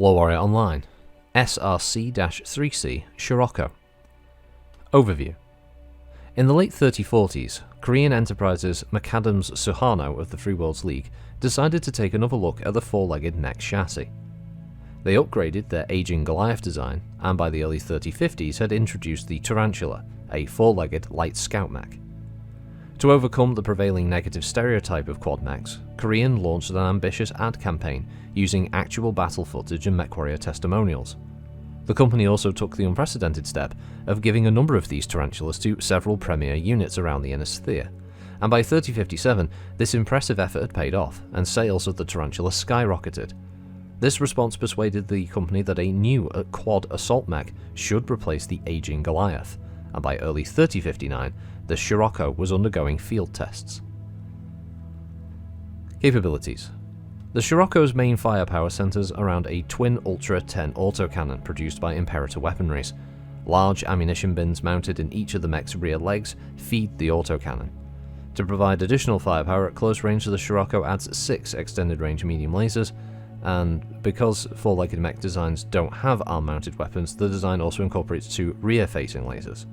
LoreWarrior Online, SRC-3C Sirocco. Overview. In the late 3040s, Korean enterprises McAdams Suharno of the Free Worlds League decided to take another look at the four-legged mech chassis. They upgraded their aging Goliath design, and by the early 3050s had introduced the Tarantula, a four-legged light scout mech. To overcome the prevailing negative stereotype of quad mechs, Korean launched an ambitious ad campaign using actual battle footage and MechWarrior testimonials. The company also took the unprecedented step of giving a number of these tarantulas to several premier units around the inner sphere, and by 3057 this impressive effort had paid off, and sales of the tarantula skyrocketed. This response persuaded the company that a new quad assault mech should replace the aging Goliath, and by early 3059 the Sirocco was undergoing field tests. Capabilities. The Sirocco's main firepower centers around a twin Ultra 10 autocannon produced by Imperator Weaponries. Large ammunition bins mounted in each of the mech's rear legs feed the autocannon. To provide additional firepower at close range, the Sirocco adds 6 extended range medium lasers, and because four-legged mech designs don't have arm-mounted weapons, the design also incorporates 2 rear-facing lasers.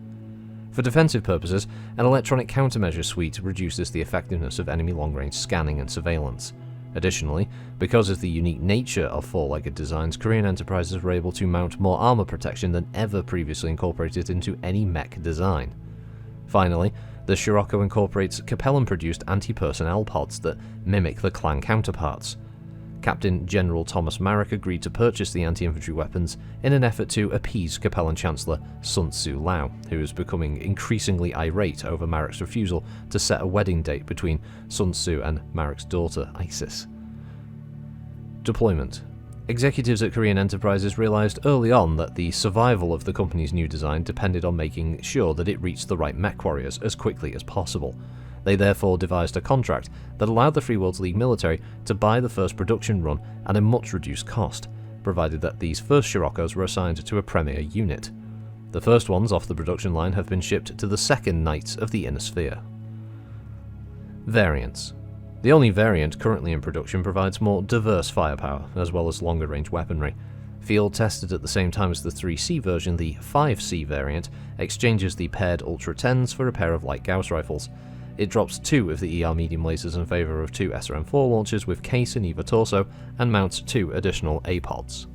For defensive purposes, an electronic countermeasure suite reduces the effectiveness of enemy long-range scanning and surveillance. Additionally, because of the unique nature of four-legged designs, Korean enterprises were able to mount more armor protection than ever previously incorporated into any mech design. Finally, the Sirocco incorporates Capellan-produced anti-personnel pods that mimic the clan counterparts. Captain General Thomas Marek agreed to purchase the anti-infantry weapons in an effort to appease Capellan Chancellor Sun Tzu Lao, who was becoming increasingly irate over Marek's refusal to set a wedding date between Sun Tzu and Marek's daughter, Isis. Deployment. Executives at Korean enterprises realized early on that the survival of the company's new design depended on making sure that it reached the right mech warriors as quickly as possible. They therefore devised a contract that allowed the Free Worlds League military to buy the first production run at a much reduced cost, provided that these first Siroccos were assigned to a premier unit. The first ones off the production line have been shipped to the second Knights of the Inner Sphere. Variants. The only variant currently in production provides more diverse firepower, as well as longer range weaponry. Field tested at the same time as the 3C version, the 5C variant exchanges the paired Ultra 10s for a pair of light Gauss rifles. It drops 2 of the ER medium lasers in favour of 2 SRM-4 launchers with case and EVA torso, and mounts 2 additional A-pods.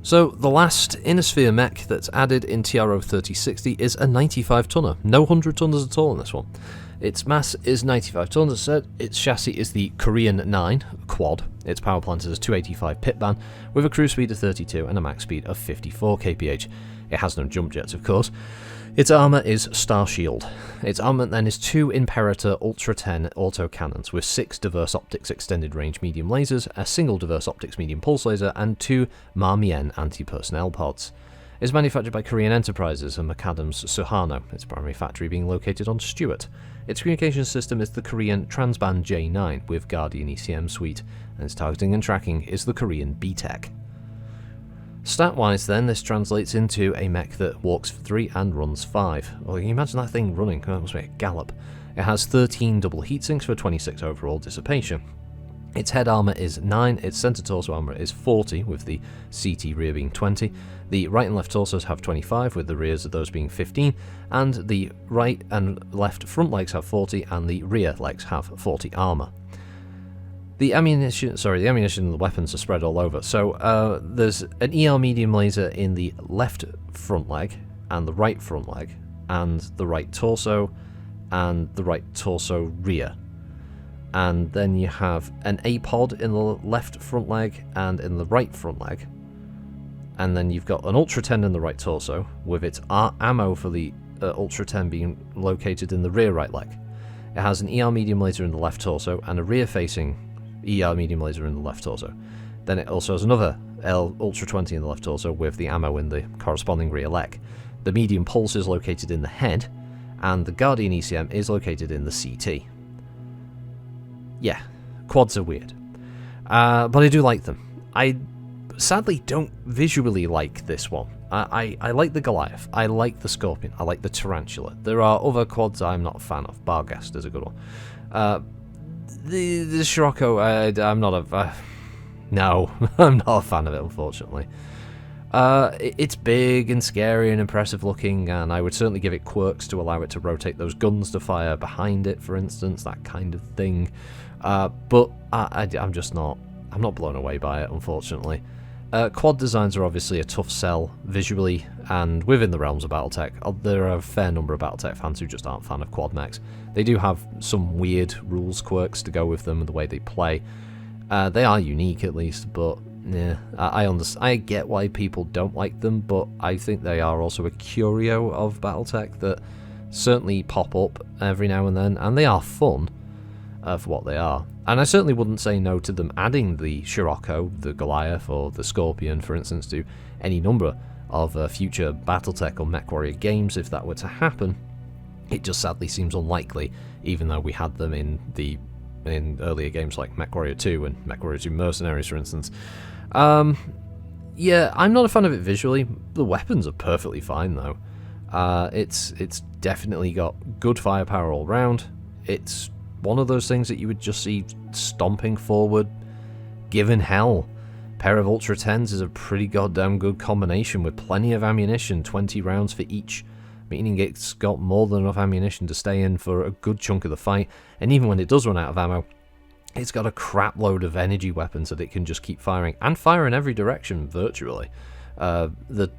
So the last Inner Sphere mech that's added in TRO 3060 is a 95 tonner, no 100 tonners at all in this one. Its mass is 95 tons, as said. Its chassis is the Korean 9 quad. Its power plant is a 285 Pitban with a cruise speed of 32 and a max speed of 54 kph. It has no jump jets, of course. Its armour is Star Shield. Its armament then is 2 Imperator Ultra 10 autocannons with 6 Diverse Optics extended range medium lasers, a single Diverse Optics medium pulse laser, and 2 Marmien anti-personnel pods. It is manufactured by Korean enterprises and McAdams Suharno, its primary factory being located on Stewart. Its communications system is the Korean Transband J9 with Guardian ECM suite, and its targeting and tracking is the Korean BTEC. Stat-wise then, this translates into a mech that walks 3 and runs 5. Well, can you imagine that thing running? That must be a gallop. It has 13 double heatsinks for 26 overall dissipation. Its head armour is 9, its centre torso armour is 40, with the CT rear being 20. The right and left torsos have 25, with the rears of those being 15, and the right and left front legs have 40, and the rear legs have 40 armour. The ammunition and the weapons are spread all over. So there's an ER medium laser in the left front leg, and the right front leg, and the right torso, and the right torso rear. And then you have an A-pod in the left front leg and in the right front leg. And then you've got an Ultra 10 in the right torso, with its ammo for the Ultra 10 being located in the rear right leg. It has an ER medium laser in the left torso and a rear-facing ER medium laser in the left torso. Then it also has another Ultra 20 in the left torso with the ammo in the corresponding rear leg. The medium pulse is located in the head, and the Guardian ECM is located in the CT. Yeah, quads are weird. But I do like them. I sadly don't visually like this one. I like the Goliath, I like the Scorpion, I like the Tarantula. There are other quads I'm not a fan of. Barghest is a good one. The Sirocco, I'm not a... No, I'm not a fan of it, unfortunately. It's big and scary and impressive looking, and I would certainly give it quirks to allow it to rotate those guns to fire behind it, for instance, that kind of thing. But I'm just not. I'm not blown away by it, unfortunately. Quad designs are obviously a tough sell visually, and within the realms of BattleTech, there are a fair number of BattleTech fans who just aren't a fan of quad mechs. They do have some weird rules quirks to go with them and the way they play. They are unique at least, but yeah, I get why people don't like them, but I think they are also a curio of BattleTech that certainly pop up every now and then, and they are fun for what they are. And I certainly wouldn't say no to them adding the Sirocco, the Goliath, or the Scorpion, for instance, to any number of future BattleTech or MechWarrior games if that were to happen. It just sadly seems unlikely, even though we had them in earlier games like MechWarrior 2 and MechWarrior 2 Mercenaries, for instance. Yeah, I'm not a fan of it visually. The weapons are perfectly fine, though. It's definitely got good firepower all round. It's one of those things that you would just see stomping forward, given hell. Pair of Ultra 10s is a pretty goddamn good combination with plenty of ammunition, 20 rounds for each, meaning it's got more than enough ammunition to stay in for a good chunk of the fight, and even when it does run out of ammo, it's got a crap load of energy weapons that it can just keep firing, and fire in every direction, virtually. The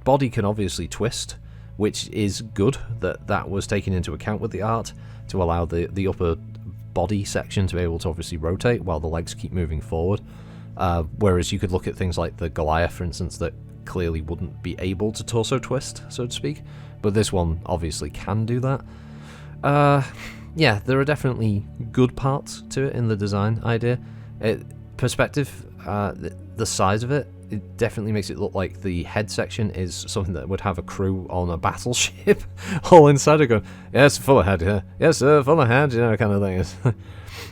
body can obviously twist, which is good that was taken into account with the art, to allow the upper body section to be able to obviously rotate while the legs keep moving forward. Whereas you could look at things like the Goliath, for instance, that clearly wouldn't be able to torso twist, so to speak, but this one obviously can do that. Yeah, there are definitely good parts to it in the design idea. Perspective, the size of it definitely makes it look like the head section is something that would have a crew on a battleship all inside it going, yes, full ahead, yeah. Yes, sir, full ahead, you know, kind of thing.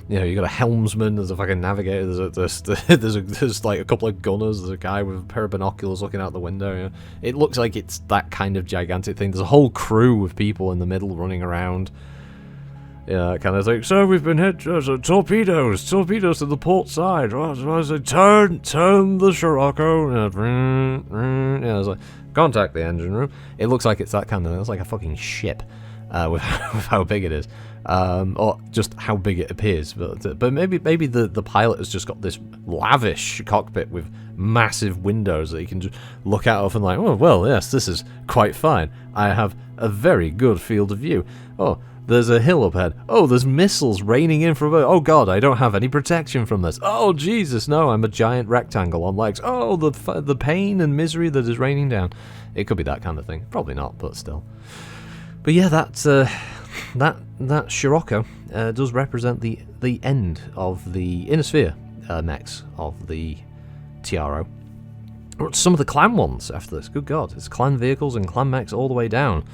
You know, you got a helmsman, there's a fucking navigator, there's like a couple of gunners, there's a guy with a pair of binoculars looking out the window. You know? It looks like it's that kind of gigantic thing. There's a whole crew of people in the middle running around. Yeah, kind of thing. So we've been hit. Torpedoes to the port side. Turn the Sirocco. Yeah, it's like contact the engine room. It looks like it's that kind of. It's like a fucking ship, with how big it is, or just how big it appears. But maybe the pilot has just got this lavish cockpit with massive windows that you can just look out of and like, oh well, yes, this is quite fine. I have a very good field of view. Oh. There's a hill up ahead. Oh, there's missiles raining in from above. Oh god, I don't have any protection from this. Oh Jesus, no, I'm a giant rectangle on legs. Oh, the pain and misery that is raining down. It could be that kind of thing. Probably not, but still. But yeah, that Sirocco does represent the end of the Inner Sphere mechs of the TRO. Some of the clan ones after this. Good god, it's clan vehicles and clan mechs all the way down.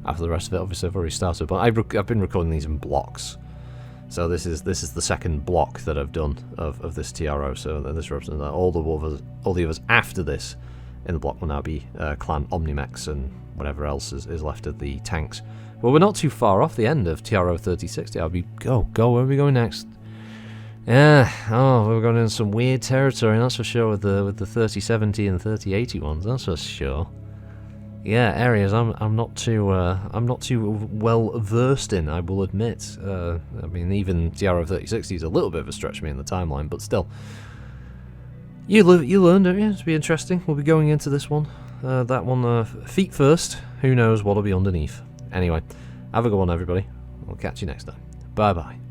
After the rest of it, obviously, I've already started, but I've been recording these in blocks. So this is the second block that I've done of this TRO. So this represents that all the others after this in the block will now be clan Omnimex and whatever else is left of the tanks. Well, we're not too far off the end of TRO 3060. Where are we going next? Yeah, we're going into some weird territory, that's for sure, with the 3070 and 3080 ones. That's for sure. Yeah, areas I'm not too well versed in, I will admit. I mean, even TRO 3060 is a little bit of a stretch for me in the timeline, but still. You learn, don't you? It'll be interesting. We'll be going into this one. That one, feet first. Who knows what'll be underneath. Anyway, have a good one, everybody. We'll catch you next time. Bye-bye.